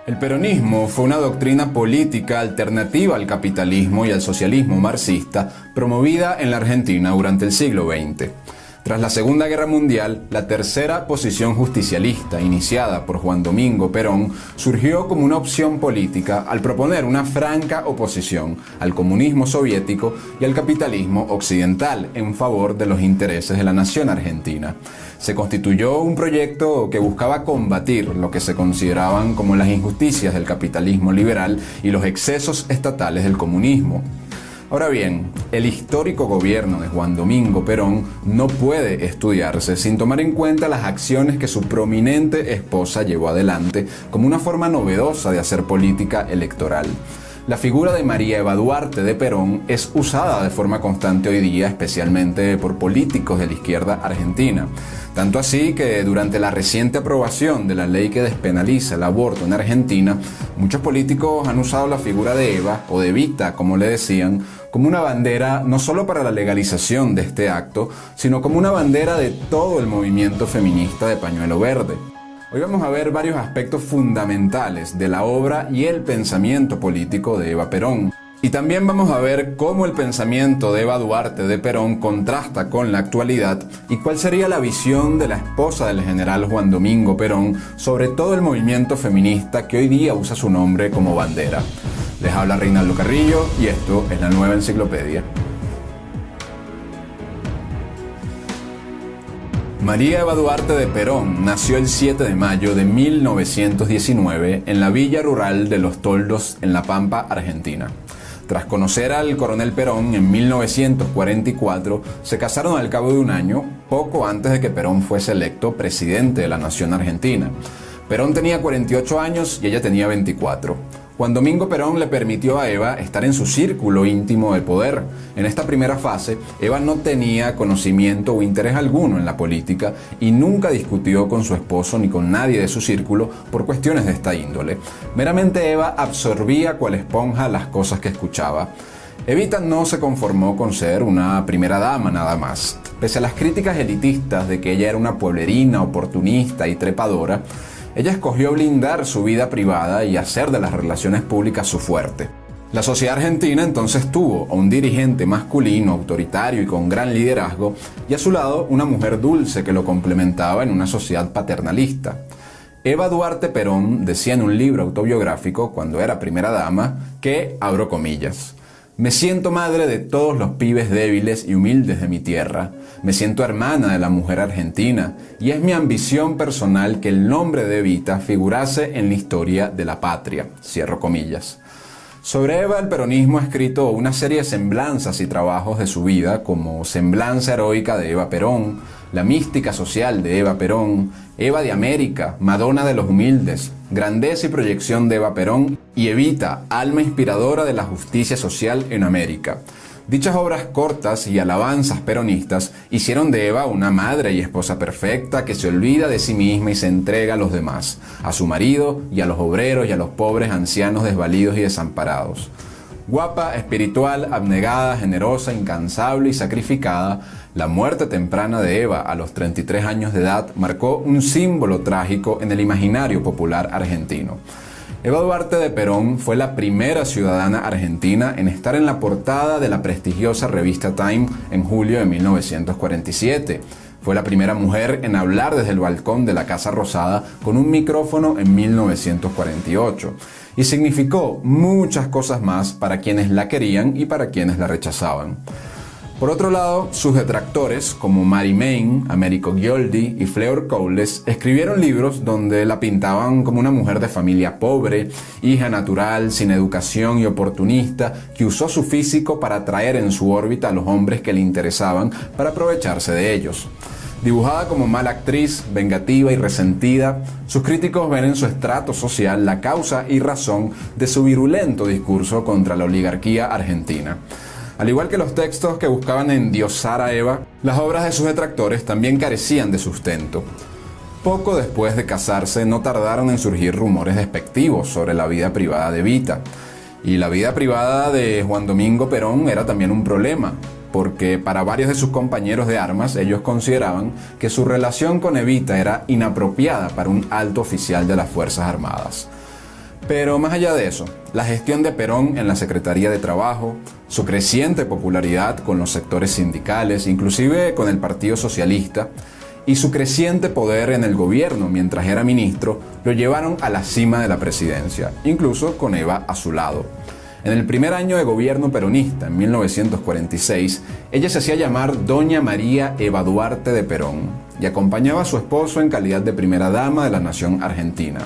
El peronismo fue una doctrina política alternativa al capitalismo y al socialismo marxista promovida en la Argentina durante el siglo XX. Tras la Segunda Guerra Mundial, la tercera posición justicialista, iniciada por Juan Domingo Perón, surgió como una opción política al proponer una franca oposición al comunismo soviético y al capitalismo occidental en favor de los intereses de la nación argentina. Se constituyó un proyecto que buscaba combatir lo que se consideraban como las injusticias del capitalismo liberal y los excesos estatales del comunismo. Ahora bien, el histórico gobierno de Juan Domingo Perón no puede estudiarse sin tomar en cuenta las acciones que su prominente esposa llevó adelante como una forma novedosa de hacer política electoral. La figura de María Eva Duarte de Perón es usada de forma constante hoy día, especialmente por políticos de la izquierda argentina. Tanto así que durante la reciente aprobación de la ley que despenaliza el aborto en Argentina, muchos políticos han usado la figura de Eva, o de Evita, como le decían, como una bandera no solo para la legalización de este acto, sino como una bandera de todo el movimiento feminista de pañuelo verde. Hoy vamos a ver varios aspectos fundamentales de la obra y el pensamiento político de Eva Perón. Y también vamos a ver cómo el pensamiento de Eva Duarte de Perón contrasta con la actualidad y cuál sería la visión de la esposa del general Juan Domingo Perón sobre todo el movimiento feminista que hoy día usa su nombre como bandera. Les habla Reinaldo Carrillo y esto es La Nueva Enciclopedia. María Eva Duarte de Perón nació el 7 de mayo de 1919 en la villa rural de Los Toldos, en La Pampa, Argentina. Tras conocer al coronel Perón en 1944, se casaron al cabo de un año, poco antes de que Perón fuese electo presidente de la nación argentina. Perón tenía 48 años y ella tenía 24. Juan Domingo Perón le permitió a Eva estar en su círculo íntimo de poder. En esta primera fase, Eva no tenía conocimiento o interés alguno en la política y nunca discutió con su esposo ni con nadie de su círculo por cuestiones de esta índole. Meramente Eva absorbía cual esponja las cosas que escuchaba. Evita no se conformó con ser una primera dama nada más. Pese a las críticas elitistas de que ella era una pueblerina, oportunista y trepadora, ella escogió blindar su vida privada y hacer de las relaciones públicas su fuerte. La sociedad argentina entonces tuvo a un dirigente masculino, autoritario y con gran liderazgo, y a su lado una mujer dulce que lo complementaba en una sociedad paternalista. Eva Duarte Perón decía en un libro autobiográfico, cuando era primera dama, que, abro comillas, «Me siento madre de todos los pibes débiles y humildes de mi tierra. Me siento hermana de la mujer argentina y es mi ambición personal que el nombre de Evita figurase en la historia de la patria». Cierro comillas. Sobre Eva, el peronismo ha escrito una serie de semblanzas y trabajos de su vida, como Semblanza heroica de Eva Perón, La mística social de Eva Perón, Eva de América, Madonna de los humildes, Grandeza y proyección de Eva Perón y Evita, alma inspiradora de la justicia social en América. Dichas obras cortas y alabanzas peronistas hicieron de Eva una madre y esposa perfecta que se olvida de sí misma y se entrega a los demás, a su marido y a los obreros y a los pobres ancianos desvalidos y desamparados. Guapa, espiritual, abnegada, generosa, incansable y sacrificada, la muerte temprana de Eva a los 33 años de edad marcó un símbolo trágico en el imaginario popular argentino. Eva Duarte de Perón fue la primera ciudadana argentina en estar en la portada de la prestigiosa revista Time en julio de 1947. Fue la primera mujer en hablar desde el balcón de la Casa Rosada con un micrófono en 1948. Y significó muchas cosas más para quienes la querían y para quienes la rechazaban. Por otro lado, sus detractores, como Mary Main, Americo Ghioldi y Fleur Cowles, escribieron libros donde la pintaban como una mujer de familia pobre, hija natural, sin educación y oportunista, que usó su físico para atraer en su órbita a los hombres que le interesaban para aprovecharse de ellos. Dibujada como mala actriz, vengativa y resentida, sus críticos ven en su estrato social la causa y razón de su virulento discurso contra la oligarquía argentina. Al igual que los textos que buscaban endiosar a Eva, las obras de sus detractores también carecían de sustento. Poco después de casarse, no tardaron en surgir rumores despectivos sobre la vida privada de Evita. Y la vida privada de Juan Domingo Perón era también un problema, porque para varios de sus compañeros de armas, ellos consideraban que su relación con Evita era inapropiada para un alto oficial de las Fuerzas Armadas. Pero más allá de eso, la gestión de Perón en la Secretaría de Trabajo, su creciente popularidad con los sectores sindicales, inclusive con el Partido Socialista, y su creciente poder en el gobierno mientras era ministro, lo llevaron a la cima de la presidencia, incluso con Eva a su lado. En el primer año de gobierno peronista, en 1946, ella se hacía llamar Doña María Eva Duarte de Perón y acompañaba a su esposo en calidad de primera dama de la nación argentina.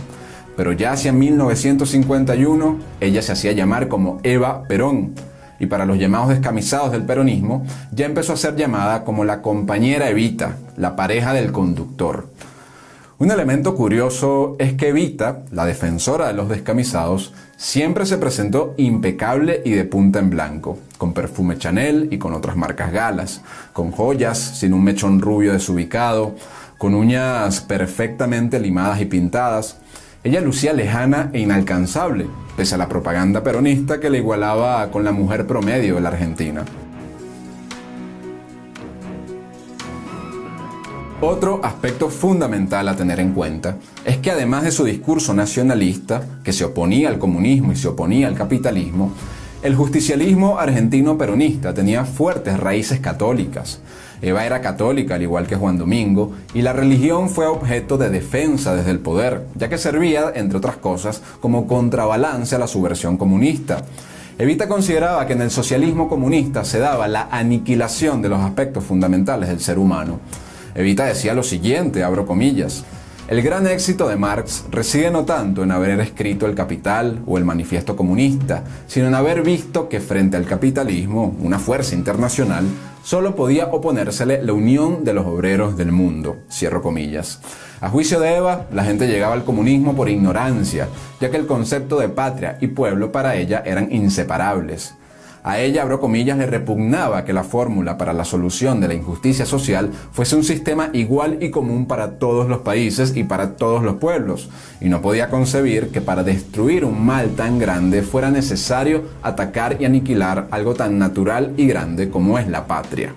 Pero ya hacia 1951, ella se hacía llamar como Eva Perón, y para los llamados descamisados del peronismo, ya empezó a ser llamada como la compañera Evita, la pareja del conductor. Un elemento curioso es que Evita, la defensora de los descamisados, siempre se presentó impecable y de punta en blanco, con perfume Chanel y con otras marcas galas, con joyas, sin un mechón rubio desubicado, con uñas perfectamente limadas y pintadas. Ella lucía lejana e inalcanzable, pese a la propaganda peronista que la igualaba con la mujer promedio de la Argentina. Otro aspecto fundamental a tener en cuenta es que además de su discurso nacionalista, que se oponía al comunismo y se oponía al capitalismo, el justicialismo argentino peronista tenía fuertes raíces católicas. Eva era católica al igual que Juan Domingo, y la religión fue objeto de defensa desde el poder, ya que servía, entre otras cosas, como contrabalance a la subversión comunista. Evita consideraba que en el socialismo comunista se daba la aniquilación de los aspectos fundamentales del ser humano. Evita decía lo siguiente, abro comillas: el gran éxito de Marx reside no tanto en haber escrito El Capital o el Manifiesto Comunista, sino en haber visto que frente al capitalismo, una fuerza internacional, solo podía oponérsele la unión de los obreros del mundo, cierro comillas. A juicio de Eva, la gente llegaba al comunismo por ignorancia, ya que el concepto de patria y pueblo para ella eran inseparables. A ella, abro comillas, le repugnaba que la fórmula para la solución de la injusticia social fuese un sistema igual y común para todos los países y para todos los pueblos, y no podía concebir que para destruir un mal tan grande fuera necesario atacar y aniquilar algo tan natural y grande como es la patria.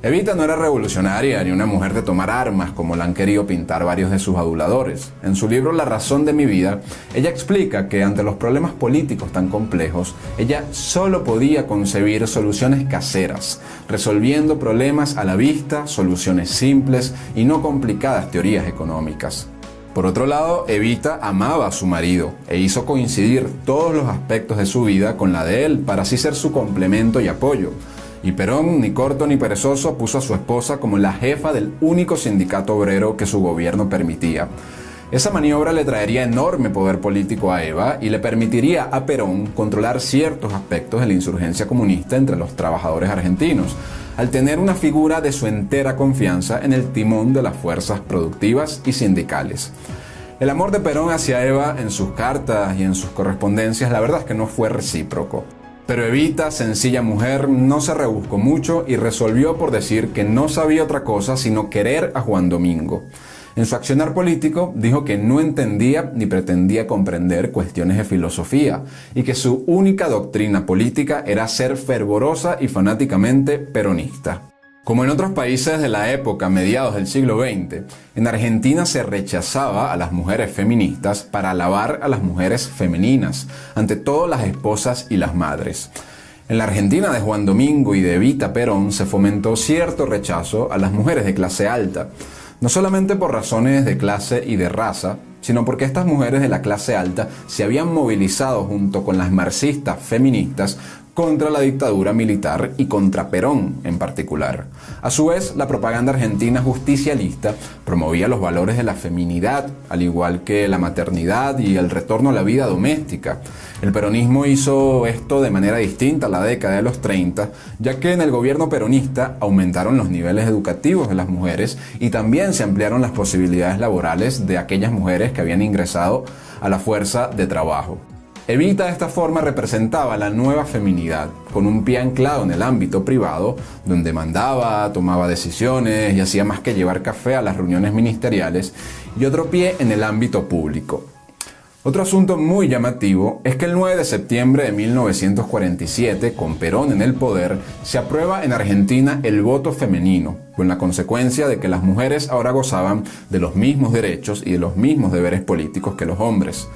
Evita no era revolucionaria ni una mujer de tomar armas como la han querido pintar varios de sus aduladores. En su libro La razón de mi vida, ella explica que ante los problemas políticos tan complejos, ella solo podía concebir soluciones caseras, resolviendo problemas a la vista, soluciones simples y no complicadas teorías económicas. Por otro lado, Evita amaba a su marido e hizo coincidir todos los aspectos de su vida con la de él para así ser su complemento y apoyo. Y Perón, ni corto ni perezoso, puso a su esposa como la jefa del único sindicato obrero que su gobierno permitía. Esa maniobra le traería enorme poder político a Eva y le permitiría a Perón controlar ciertos aspectos de la insurgencia comunista entre los trabajadores argentinos, al tener una figura de su entera confianza en el timón de las fuerzas productivas y sindicales. El amor de Perón hacia Eva en sus cartas y en sus correspondencias, la verdad es que no fue recíproco. Pero Evita, sencilla mujer, no se rebuscó mucho y resolvió por decir que no sabía otra cosa sino querer a Juan Domingo. En su accionar político dijo que no entendía ni pretendía comprender cuestiones de filosofía y que su única doctrina política era ser fervorosa y fanáticamente peronista. Como en otros países de la época, mediados del siglo XX, en Argentina se rechazaba a las mujeres feministas para alabar a las mujeres femeninas, ante todo las esposas y las madres. En la Argentina de Juan Domingo y de Evita Perón se fomentó cierto rechazo a las mujeres de clase alta, no solamente por razones de clase y de raza, sino porque estas mujeres de la clase alta se habían movilizado junto con las marxistas feministas contra la dictadura militar y contra Perón en particular. A su vez, la propaganda argentina justicialista promovía los valores de la feminidad, al igual que la maternidad y el retorno a la vida doméstica. El peronismo hizo esto de manera distinta a la década de los 30, ya que en el gobierno peronista aumentaron los niveles educativos de las mujeres y también se ampliaron las posibilidades laborales de aquellas mujeres que habían ingresado a la fuerza de trabajo. Evita de esta forma representaba la nueva feminidad, con un pie anclado en el ámbito privado, donde mandaba, tomaba decisiones y hacía más que llevar café a las reuniones ministeriales, y otro pie en el ámbito público. Otro asunto muy llamativo es que el 9 de septiembre de 1947, con Perón en el poder, se aprueba en Argentina el voto femenino, con la consecuencia de que las mujeres ahora gozaban de los mismos derechos y de los mismos deberes políticos que los hombres.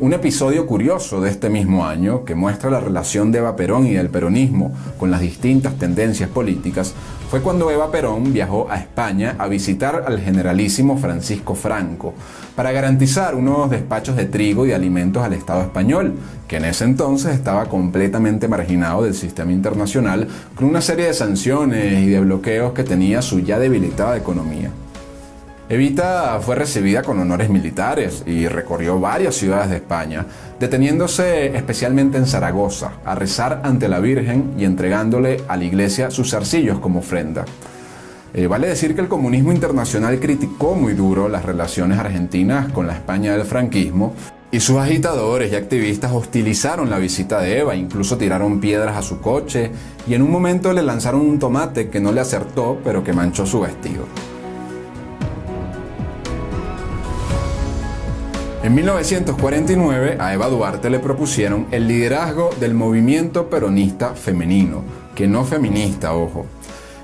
Un episodio curioso de este mismo año, que muestra la relación de Eva Perón y del peronismo con las distintas tendencias políticas, fue cuando Eva Perón viajó a España a visitar al generalísimo Francisco Franco para garantizar unos despachos de trigo y de alimentos al Estado español, que en ese entonces estaba completamente marginado del sistema internacional con una serie de sanciones y de bloqueos que tenía su ya debilitada economía. Evita fue recibida con honores militares y recorrió varias ciudades de España, deteniéndose especialmente en Zaragoza, a rezar ante la Virgen y entregándole a la iglesia sus zarcillos como ofrenda. Vale decir que el comunismo internacional criticó muy duro las relaciones argentinas con la España del franquismo, y sus agitadores y activistas hostilizaron la visita de Eva, incluso tiraron piedras a su coche y en un momento le lanzaron un tomate que no le acertó, pero que manchó su vestido. En 1949 a Eva Duarte le propusieron el liderazgo del movimiento peronista femenino, que no feminista, ojo.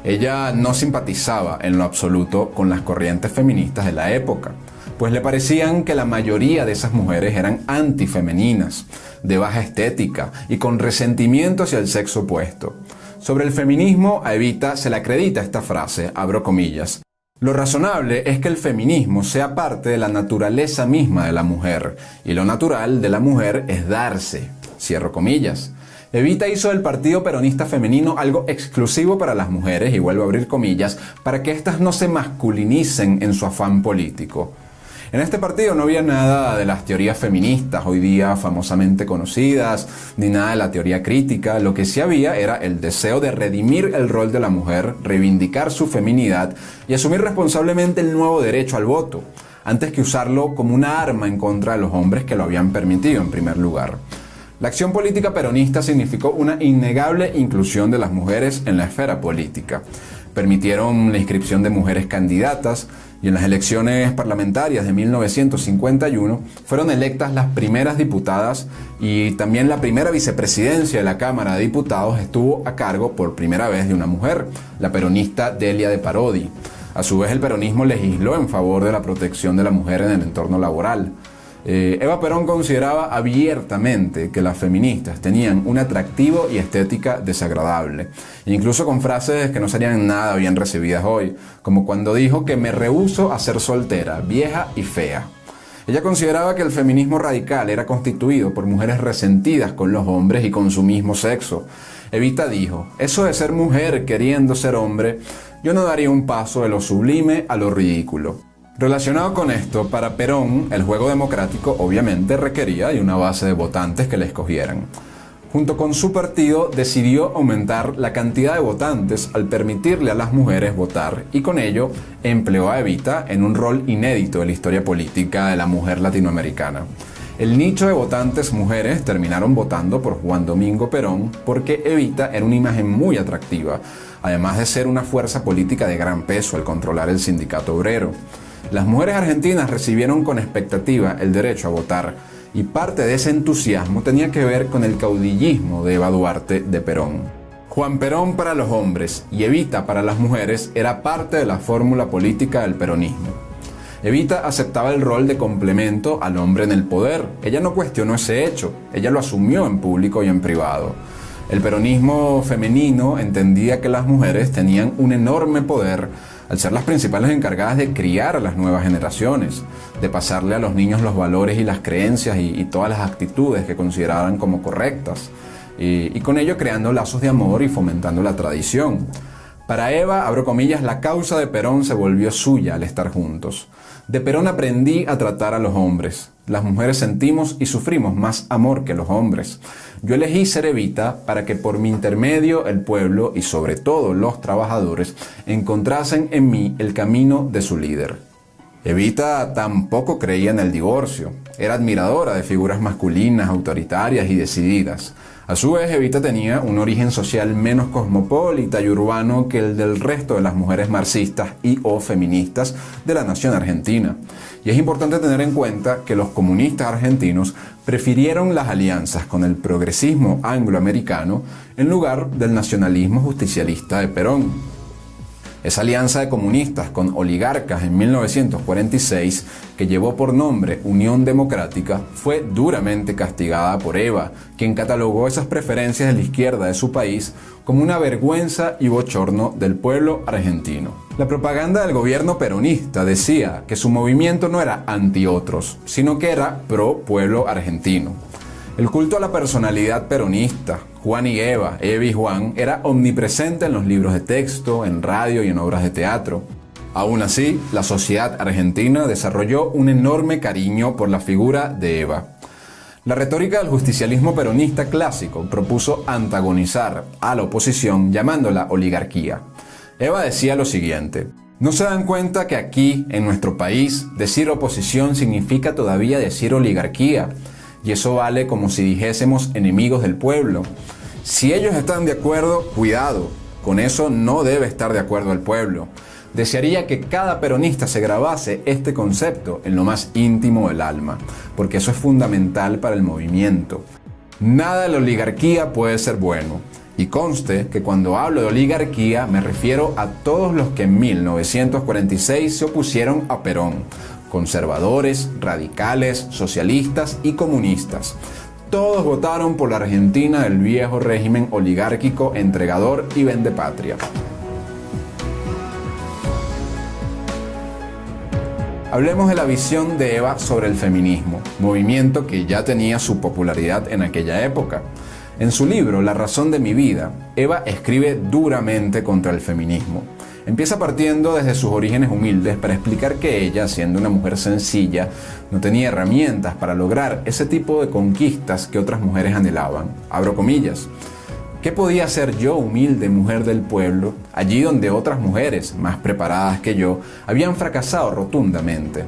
Ella no simpatizaba en lo absoluto con las corrientes feministas de la época, pues le parecían que la mayoría de esas mujeres eran antifemeninas, de baja estética y con resentimiento hacia el sexo opuesto. Sobre el feminismo, a Evita se le acredita esta frase, abro comillas: lo razonable es que el feminismo sea parte de la naturaleza misma de la mujer, y lo natural de la mujer es darse, cierro comillas. Evita hizo del Partido Peronista Femenino algo exclusivo para las mujeres, y vuelvo a abrir comillas, para que éstas no se masculinicen en su afán político. En este partido no había nada de las teorías feministas hoy día famosamente conocidas, ni nada de la teoría crítica. Lo que sí había era el deseo de redimir el rol de la mujer, reivindicar su feminidad y asumir responsablemente el nuevo derecho al voto, antes que usarlo como una arma en contra de los hombres que lo habían permitido en primer lugar. La acción política peronista significó una innegable inclusión de las mujeres en la esfera política. Permitieron la inscripción de mujeres candidatas, y en las elecciones parlamentarias de 1951 fueron electas las primeras diputadas, y también la primera vicepresidencia de la Cámara de Diputados estuvo a cargo por primera vez de una mujer, la peronista Delia de Parodi. A su vez, el peronismo legisló en favor de la protección de la mujer en el entorno laboral. Eva Perón consideraba abiertamente que las feministas tenían un atractivo y estética desagradable, incluso con frases que no serían nada bien recibidas hoy, como cuando dijo que me rehúso a ser soltera, vieja y fea. Ella consideraba que el feminismo radical era constituido por mujeres resentidas con los hombres y con su mismo sexo. Evita dijo: eso de ser mujer queriendo ser hombre, yo no daría un paso de lo sublime a lo ridículo. Relacionado con esto, para Perón, el juego democrático obviamente requería de una base de votantes que le escogieran. Junto con su partido, decidió aumentar la cantidad de votantes al permitirle a las mujeres votar, y con ello empleó a Evita en un rol inédito de la historia política de la mujer latinoamericana. El nicho de votantes mujeres terminaron votando por Juan Domingo Perón porque Evita era una imagen muy atractiva, además de ser una fuerza política de gran peso al controlar el sindicato obrero. Las mujeres argentinas recibieron con expectativa el derecho a votar, y parte de ese entusiasmo tenía que ver con el caudillismo de Eva Duarte de Perón. Juan Perón para los hombres y Evita para las mujeres era parte de la fórmula política del peronismo. Evita aceptaba el rol de complemento al hombre en el poder. Ella no cuestionó ese hecho, ella lo asumió en público y en privado. El peronismo femenino entendía que las mujeres tenían un enorme poder al ser las principales encargadas de criar a las nuevas generaciones, de pasarle a los niños los valores y las creencias y todas las actitudes que consideraban como correctas, y con ello creando lazos de amor y fomentando la tradición. Para Eva, abro comillas, la causa de Perón se volvió suya al estar juntos. De Perón aprendí a tratar a los hombres. Las mujeres sentimos y sufrimos más amor que los hombres. Yo elegí ser Evita para que por mi intermedio el pueblo y sobre todo los trabajadores encontrasen en mí el camino de su líder. Evita tampoco creía en el divorcio. Era admiradora de figuras masculinas, autoritarias y decididas. A su vez, Evita tenía un origen social menos cosmopolita y urbano que el del resto de las mujeres marxistas y o feministas de la nación argentina. Y es importante tener en cuenta que los comunistas argentinos prefirieron las alianzas con el progresismo angloamericano en lugar del nacionalismo justicialista de Perón. Esa alianza de comunistas con oligarcas en 1946, que llevó por nombre Unión Democrática, fue duramente castigada por Eva, quien catalogó esas preferencias de la izquierda de su país como una vergüenza y bochorno del pueblo argentino. La propaganda del gobierno peronista decía que su movimiento no era anti-otros, sino que era pro-pueblo argentino. El culto a la personalidad peronista, Juan y Eva y Juan, era omnipresente en los libros de texto, en radio y en obras de teatro. Aún así, la sociedad argentina desarrolló un enorme cariño por la figura de Eva. La retórica del justicialismo peronista clásico propuso antagonizar a la oposición llamándola oligarquía. Eva decía lo siguiente: ¿no se dan cuenta que aquí, en nuestro país, decir oposición significa todavía decir oligarquía? Y eso vale como si dijésemos enemigos del pueblo. Si ellos están de acuerdo, cuidado, con eso no debe estar de acuerdo el pueblo. Desearía que cada peronista se grabase este concepto en lo más íntimo del alma, porque eso es fundamental para el movimiento. Nada de la oligarquía puede ser bueno. Y conste que cuando hablo de oligarquía me refiero a todos los que en 1946 se opusieron a Perón: conservadores, radicales, socialistas y comunistas. Todos votaron por la Argentina del viejo régimen oligárquico, entregador y vendepatria. Hablemos de la visión de Eva sobre el feminismo, movimiento que ya tenía su popularidad en aquella época. En su libro La razón de mi vida, Eva escribe duramente contra el feminismo. Empieza partiendo desde sus orígenes humildes para explicar que ella, siendo una mujer sencilla, no tenía herramientas para lograr ese tipo de conquistas que otras mujeres anhelaban. Abro comillas. ¿Qué podía hacer yo, humilde mujer del pueblo, allí donde otras mujeres, más preparadas que yo, habían fracasado rotundamente?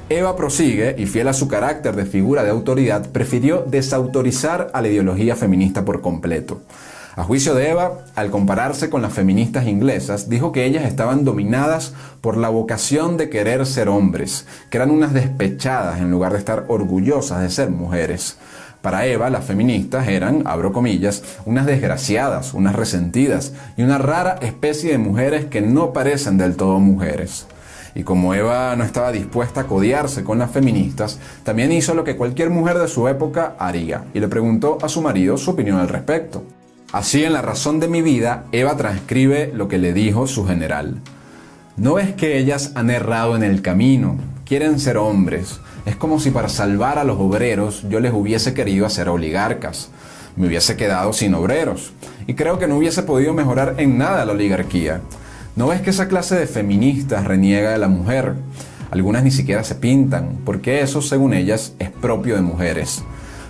Eva prosigue, y fiel a su carácter de figura de autoridad, prefirió desautorizar a la ideología feminista por completo. A juicio de Eva, al compararse con las feministas inglesas, dijo que ellas estaban dominadas por la vocación de querer ser hombres, que eran unas despechadas en lugar de estar orgullosas de ser mujeres. Para Eva, las feministas eran, abro comillas, unas desgraciadas, unas resentidas y una rara especie de mujeres que no parecen del todo mujeres. Y como Eva no estaba dispuesta a codearse con las feministas, también hizo lo que cualquier mujer de su época haría, y le preguntó a su marido su opinión al respecto. Así, en La razón de mi vida, Eva transcribe lo que le dijo su general. ¿No ves que ellas han errado en el camino? Quieren ser hombres. Es como si para salvar a los obreros yo les hubiese querido hacer oligarcas. Me hubiese quedado sin obreros. Y creo que no hubiese podido mejorar en nada la oligarquía. ¿No ves que esa clase de feministas reniega de la mujer? Algunas ni siquiera se pintan, porque eso, según ellas, es propio de mujeres.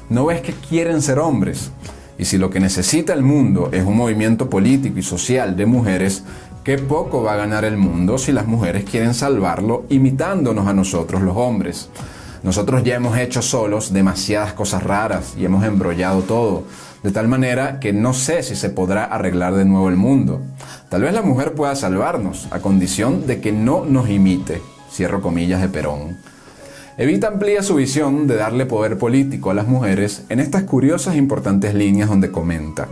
¿No ves que quieren ser hombres? Y si lo que necesita el mundo es un movimiento político y social de mujeres, qué poco va a ganar el mundo si las mujeres quieren salvarlo imitándonos a nosotros los hombres. Nosotros ya hemos hecho solos demasiadas cosas raras y hemos embrollado todo, de tal manera que no sé si se podrá arreglar de nuevo el mundo. Tal vez la mujer pueda salvarnos, a condición de que no nos imite, cierro comillas de Perón. Evita amplía su visión de darle poder político a las mujeres en estas curiosas e importantes líneas donde comenta: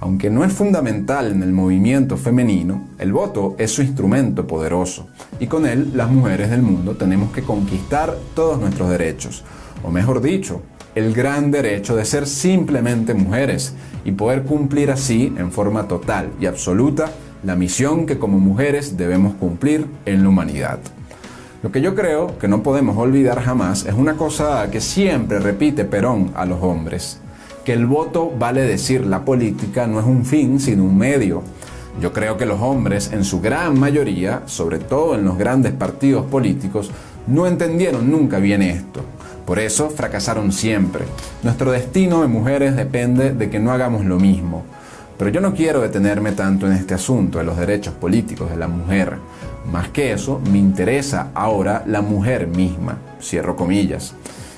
aunque no es fundamental en el movimiento femenino, el voto es su instrumento poderoso, y con él las mujeres del mundo tenemos que conquistar todos nuestros derechos, o mejor dicho, el gran derecho de ser simplemente mujeres, y poder cumplir así, en forma total y absoluta, la misión que como mujeres debemos cumplir en la humanidad. Lo que yo creo que no podemos olvidar jamás es una cosa que siempre repite Perón a los hombres: que el voto, vale decir la política, no es un fin sino un medio. Yo creo que los hombres, en su gran mayoría, sobre todo en los grandes partidos políticos, no entendieron nunca bien esto. Por eso fracasaron siempre. Nuestro destino de mujeres depende de que no hagamos lo mismo. Pero yo no quiero detenerme tanto en este asunto de los derechos políticos de la mujer. Más que eso, me interesa ahora la mujer misma, cierro comillas.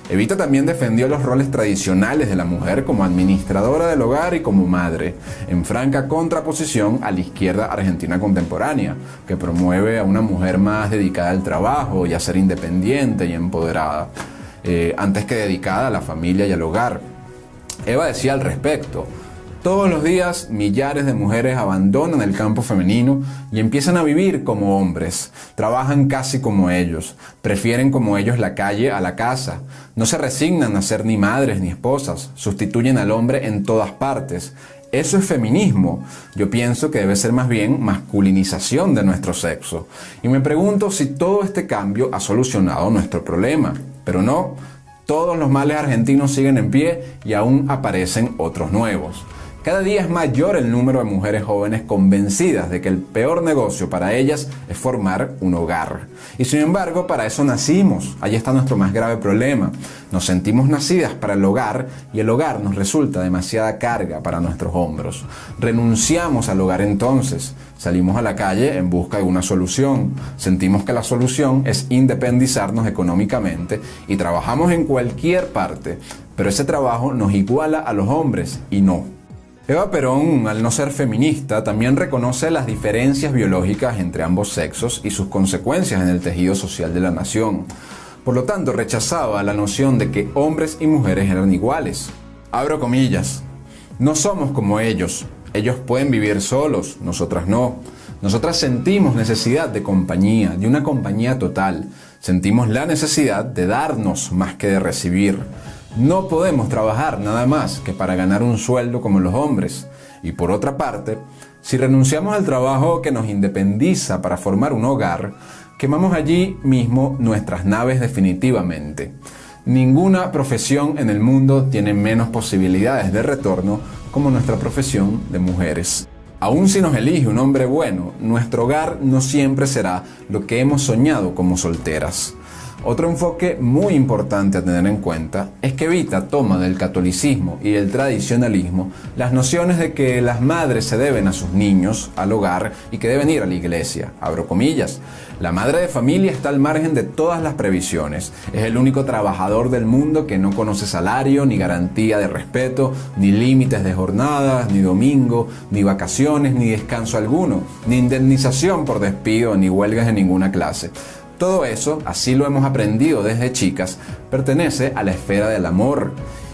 Evita también defendió los roles tradicionales de la mujer como administradora del hogar y como madre, en franca contraposición a la izquierda argentina contemporánea, que promueve a una mujer más dedicada al trabajo y a ser independiente y empoderada, antes que dedicada a la familia y al hogar. Eva decía al respecto: Todos los días, millares de mujeres abandonan el campo femenino y empiezan a vivir como hombres. Trabajan casi como ellos, prefieren como ellos la calle a la casa. No se resignan a ser ni madres ni esposas, sustituyen al hombre en todas partes. Eso es feminismo. Yo pienso que debe ser más bien masculinización de nuestro sexo. Y me pregunto si todo este cambio ha solucionado nuestro problema. Pero no, todos los males argentinos siguen en pie y aún aparecen otros nuevos. Cada día es mayor el número de mujeres jóvenes convencidas de que el peor negocio para ellas es formar un hogar. Y sin embargo, para eso nacimos. Ahí está nuestro más grave problema. Nos sentimos nacidas para el hogar y el hogar nos resulta demasiada carga para nuestros hombros. Renunciamos al hogar entonces. Salimos a la calle en busca de una solución. Sentimos que la solución es independizarnos económicamente y trabajamos en cualquier parte. Pero ese trabajo nos iguala a los hombres y no. Eva Perón, al no ser feminista, también reconoce las diferencias biológicas entre ambos sexos y sus consecuencias en el tejido social de la nación. Por lo tanto, rechazaba la noción de que hombres y mujeres eran iguales. Abro comillas. No somos como ellos. Ellos pueden vivir solos, nosotras no. Nosotras sentimos necesidad de compañía, de una compañía total. Sentimos la necesidad de darnos más que de recibir. No podemos trabajar nada más que para ganar un sueldo como los hombres. Y por otra parte, si renunciamos al trabajo que nos independiza para formar un hogar, quemamos allí mismo nuestras naves definitivamente. Ninguna profesión en el mundo tiene menos posibilidades de retorno como nuestra profesión de mujeres. Aun si nos elige un hombre bueno, nuestro hogar no siempre será lo que hemos soñado como solteras. Otro enfoque muy importante a tener en cuenta es que Evita toma del catolicismo y del tradicionalismo las nociones de que las madres se deben a sus niños, al hogar y que deben ir a la iglesia. Abro comillas. La madre de familia está al margen de todas las previsiones. Es el único trabajador del mundo que no conoce salario, ni garantía de respeto, ni límites de jornadas, ni domingo, ni vacaciones, ni descanso alguno, ni indemnización por despido, ni huelgas de ninguna clase. Todo eso, así lo hemos aprendido desde chicas, pertenece a la esfera del amor.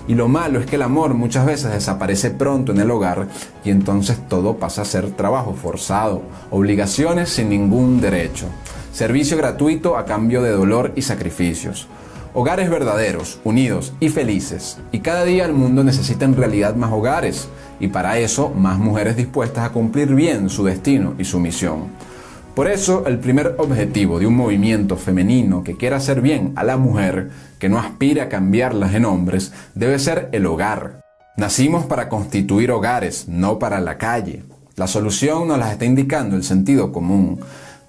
Y lo malo es que el amor muchas veces desaparece pronto en el hogar y entonces todo pasa a ser trabajo forzado, obligaciones sin ningún derecho, servicio gratuito a cambio de dolor y sacrificios. Hogares verdaderos, unidos y felices. Y cada día el mundo necesita en realidad más hogares y para eso más mujeres dispuestas a cumplir bien su destino y su misión. Por eso, el primer objetivo de un movimiento femenino que quiera hacer bien a la mujer, que no aspire a cambiarlas en hombres, debe ser el hogar. Nacimos para constituir hogares, no para la calle. La solución nos la está indicando el sentido común.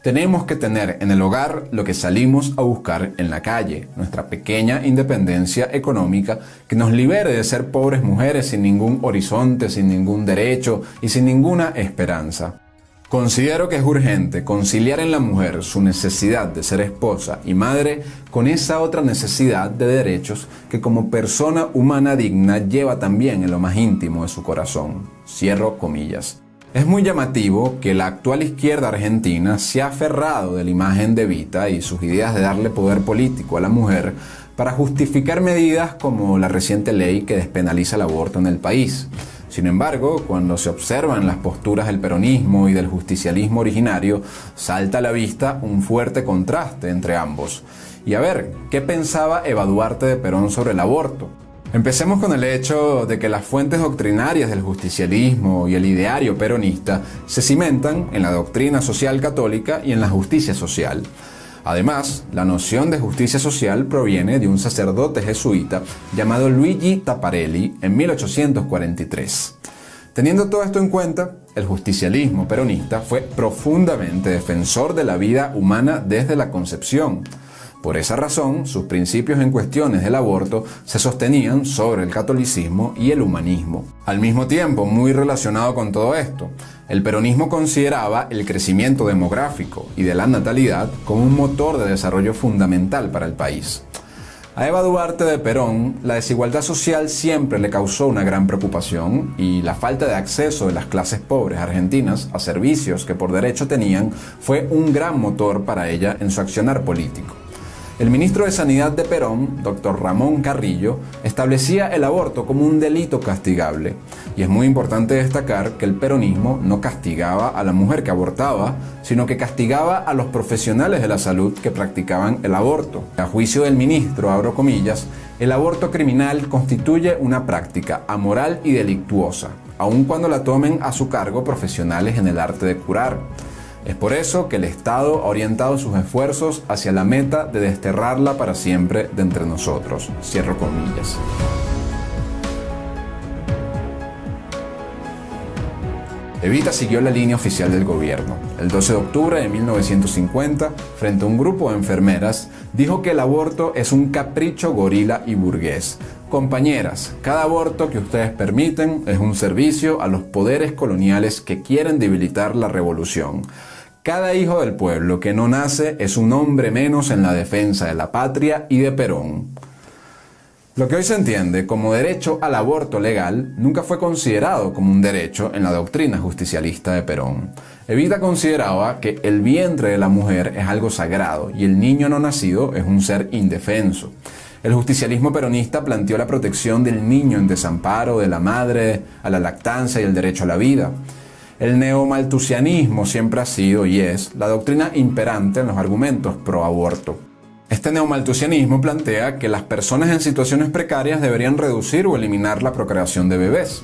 Tenemos que tener en el hogar lo que salimos a buscar en la calle, nuestra pequeña independencia económica que nos libere de ser pobres mujeres sin ningún horizonte, sin ningún derecho y sin ninguna esperanza. Considero que es urgente conciliar en la mujer su necesidad de ser esposa y madre con esa otra necesidad de derechos que como persona humana digna lleva también en lo más íntimo de su corazón. Cierro comillas. Es muy llamativo que la actual izquierda argentina se ha aferrado de la imagen de Evita y sus ideas de darle poder político a la mujer para justificar medidas como la reciente ley que despenaliza el aborto en el país. Sin embargo, cuando se observan las posturas del peronismo y del justicialismo originario, salta a la vista un fuerte contraste entre ambos. Y a ver, ¿qué pensaba Eva Duarte de Perón sobre el aborto? Empecemos con el hecho de que las fuentes doctrinarias del justicialismo y el ideario peronista se cimentan en la doctrina social católica y en la justicia social. Además, la noción de justicia social proviene de un sacerdote jesuita llamado Luigi Taparelli en 1843. Teniendo todo esto en cuenta, el justicialismo peronista fue profundamente defensor de la vida humana desde la concepción. Por esa razón, sus principios en cuestiones del aborto se sostenían sobre el catolicismo y el humanismo. Al mismo tiempo, muy relacionado con todo esto, el peronismo consideraba el crecimiento demográfico y de la natalidad como un motor de desarrollo fundamental para el país. A Eva Duarte de Perón, la desigualdad social siempre le causó una gran preocupación y la falta de acceso de las clases pobres argentinas a servicios que por derecho tenían fue un gran motor para ella en su accionar político. El ministro de Sanidad de Perón, doctor Ramón Carrillo, establecía el aborto como un delito castigable. Y es muy importante destacar que el peronismo no castigaba a la mujer que abortaba, sino que castigaba a los profesionales de la salud que practicaban el aborto. A juicio del ministro, abro comillas, el aborto criminal constituye una práctica amoral y delictuosa, aun cuando la tomen a su cargo profesionales en el arte de curar. Es por eso que el Estado ha orientado sus esfuerzos hacia la meta de desterrarla para siempre de entre nosotros. Cierro comillas. Evita siguió la línea oficial del gobierno. El 12 de octubre de 1950, frente a un grupo de enfermeras, dijo que el aborto es un capricho gorila y burgués. Compañeras, cada aborto que ustedes permiten es un servicio a los poderes coloniales que quieren debilitar la revolución. Cada hijo del pueblo que no nace es un hombre menos en la defensa de la patria y de Perón. Lo que hoy se entiende como derecho al aborto legal nunca fue considerado como un derecho en la doctrina justicialista de Perón. Evita consideraba que el vientre de la mujer es algo sagrado y el niño no nacido es un ser indefenso. El justicialismo peronista planteó la protección del niño en desamparo, de la madre, a la lactancia y el derecho a la vida. El neomalthusianismo siempre ha sido y es la doctrina imperante en los argumentos pro aborto. Este neomalthusianismo plantea que las personas en situaciones precarias deberían reducir o eliminar la procreación de bebés.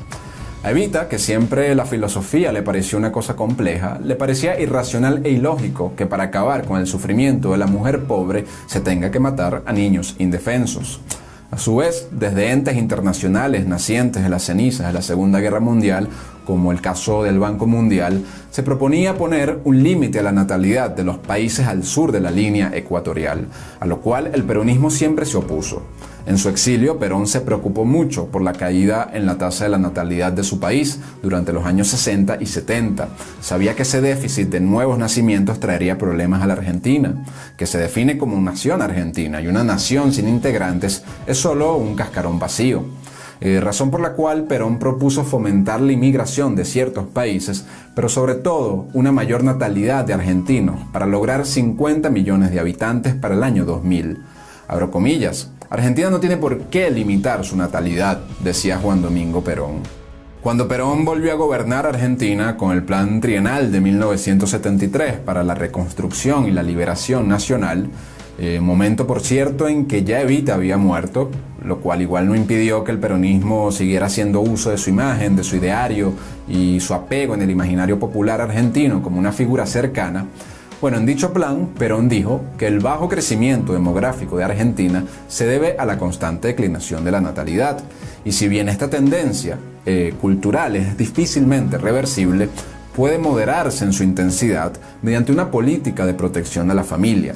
A Evita, que siempre la filosofía le pareció una cosa compleja, le parecía irracional e ilógico que para acabar con el sufrimiento de la mujer pobre se tenga que matar a niños indefensos. A su vez, desde entes internacionales nacientes de las cenizas de la Segunda Guerra Mundial, como el caso del Banco Mundial, se proponía poner un límite a la natalidad de los países al sur de la línea ecuatorial, a lo cual el peronismo siempre se opuso. En su exilio, Perón se preocupó mucho por la caída en la tasa de la natalidad de su país durante los años 60 y 70. Sabía que ese déficit de nuevos nacimientos traería problemas a la Argentina, que se define como nación argentina, y una nación sin integrantes es solo un cascarón vacío. Razón por la cual Perón propuso fomentar la inmigración de ciertos países, pero sobre todo una mayor natalidad de argentinos para lograr 50 millones de habitantes para el año 2000. Abro comillas, Argentina no tiene por qué limitar su natalidad, decía Juan Domingo Perón. Cuando Perón volvió a gobernar Argentina con el Plan Trienal de 1973 para la reconstrucción y la liberación nacional, momento por cierto en que ya Evita había muerto, lo cual igual no impidió que el peronismo siguiera haciendo uso de su imagen, de su ideario y su apego en el imaginario popular argentino como una figura cercana. Bueno, en dicho plan, Perón dijo que el bajo crecimiento demográfico de Argentina se debe a la constante declinación de la natalidad. Y si bien esta tendencia cultural es difícilmente reversible, puede moderarse en su intensidad mediante una política de protección a la familia,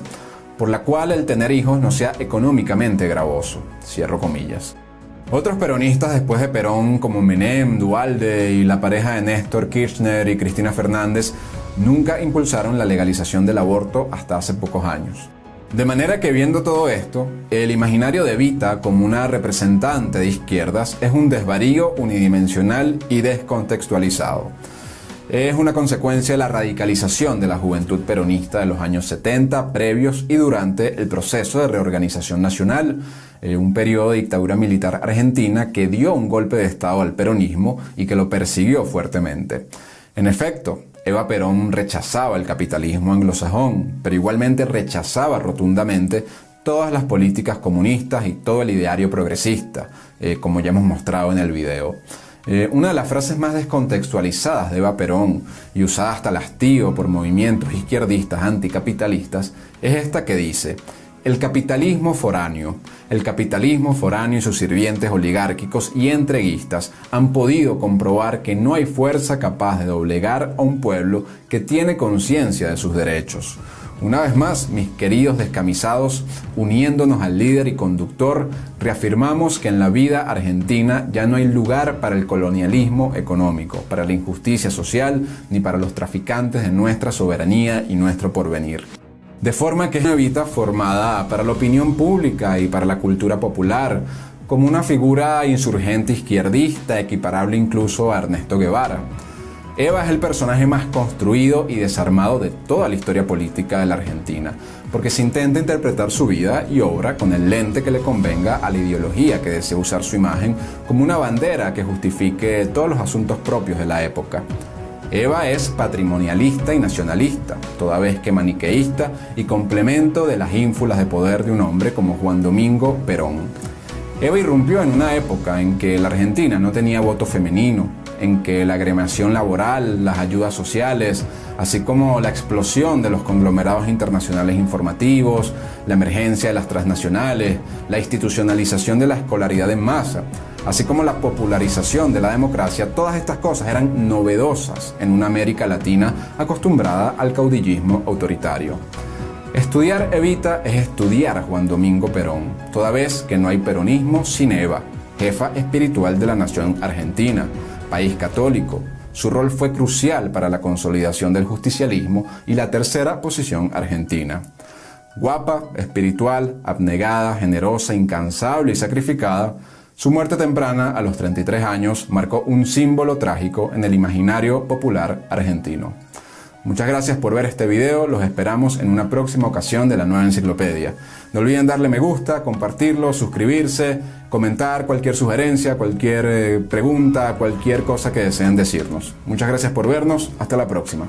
por la cual el tener hijos no sea económicamente gravoso. Cierro comillas. Otros peronistas después de Perón, como Menem, Duhalde y la pareja de Néstor Kirchner y Cristina Fernández, nunca impulsaron la legalización del aborto hasta hace pocos años. De manera que viendo todo esto, el imaginario de Evita como una representante de izquierdas es un desvarío unidimensional y descontextualizado. Es una consecuencia de la radicalización de la juventud peronista de los años 70, previos y durante el proceso de reorganización nacional, un periodo de dictadura militar argentina que dio un golpe de estado al peronismo y que lo persiguió fuertemente. En efecto, Eva Perón rechazaba el capitalismo anglosajón, pero igualmente rechazaba rotundamente todas las políticas comunistas y todo el ideario progresista, como ya hemos mostrado en el video. Una de las frases más descontextualizadas de Eva Perón y usada hasta el hastío por movimientos izquierdistas anticapitalistas es esta que dice: el capitalismo foráneo y sus sirvientes oligárquicos y entreguistas han podido comprobar que no hay fuerza capaz de doblegar a un pueblo que tiene conciencia de sus derechos. Una vez más, mis queridos descamisados, uniéndonos al líder y conductor, reafirmamos que en la vida argentina ya no hay lugar para el colonialismo económico, para la injusticia social, ni para los traficantes de nuestra soberanía y nuestro porvenir. De forma que es una Evita formada para la opinión pública y para la cultura popular, como una figura insurgente izquierdista equiparable incluso a Ernesto Guevara. Eva es el personaje más construido y desarmado de toda la historia política de la Argentina, porque se intenta interpretar su vida y obra con el lente que le convenga a la ideología que desea usar su imagen como una bandera que justifique todos los asuntos propios de la época. Eva es patrimonialista y nacionalista, toda vez que maniqueísta y complemento de las ínfulas de poder de un hombre como Juan Domingo Perón. Eva irrumpió en una época en que la Argentina no tenía voto femenino, en que la agremiación laboral, las ayudas sociales, así como la explosión de los conglomerados internacionales informativos, la emergencia de las transnacionales, la institucionalización de la escolaridad en masa, así como la popularización de la democracia, todas estas cosas eran novedosas en una América Latina acostumbrada al caudillismo autoritario. Estudiar Evita es estudiar a Juan Domingo Perón, toda vez que no hay peronismo sin Eva, jefa espiritual de la nación argentina, país católico. Su rol fue crucial para la consolidación del justicialismo y la tercera posición argentina. Guapa, espiritual, abnegada, generosa, incansable y sacrificada, su muerte temprana a los 33 años marcó un símbolo trágico en el imaginario popular argentino. Muchas gracias por ver este video, los esperamos en una próxima ocasión de La Nueva Enciclopedia. No olviden darle me gusta, compartirlo, suscribirse, comentar cualquier sugerencia, cualquier pregunta, cualquier cosa que deseen decirnos. Muchas gracias por vernos, hasta la próxima.